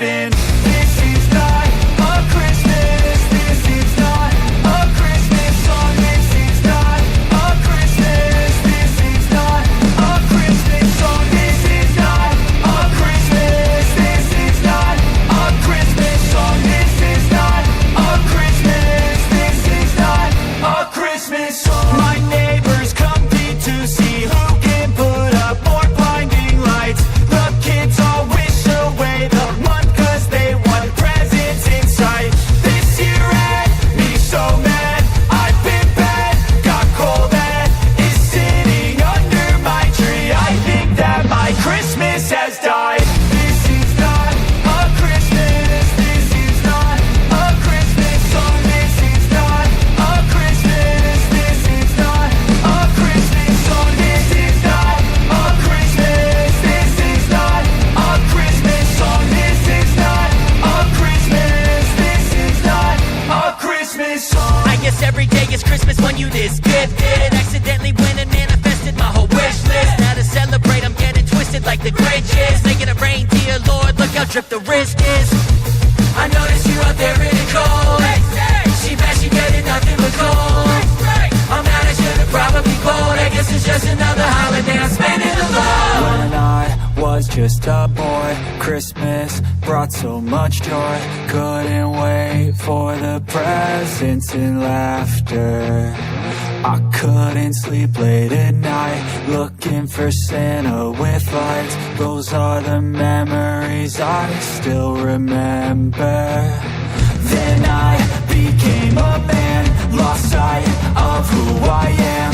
been. This is not a Christmas. This is not a Christmas song. This is not a Christmas. This is not a Christmas song. This is not a Christmas. This is not a Christmas song. This is not a Christmas. This is not a Christmas song. My neighbors compete to see who can put up more blinding lights. The kids all wish away the month 'cause they want presents in sight. This year had me so mad. I've been bad, got cold that is sitting under my tree. I think that my Christmas has died. This is not a Christmas. This is not a Christmas song. This is not a Christmas. This is not a Christmas song. This is not a Christmas. This is not a Christmas song. This is not a Christmas. This is not a Christmas song. I guess every day is Christmas when you this gifted. Accidentally went and manifested my whole wish list. Now to celebrate I'm getting twisted like the Grinch is. Making a reindeer, Lord, look how drip the risk is. I notice you out there in the cold. She bad, she getting nothing but cold. I'm mad, I should've probably called. I guess it's just another holiday I'm spending alone. When I was just a boy, Christmas brought so much joy. Couldn't wait for the presents and laughter. I couldn't sleep late at night, looking for Santa with lights. Those are the memories I still remember. Then I became a man, lost sight of who I am.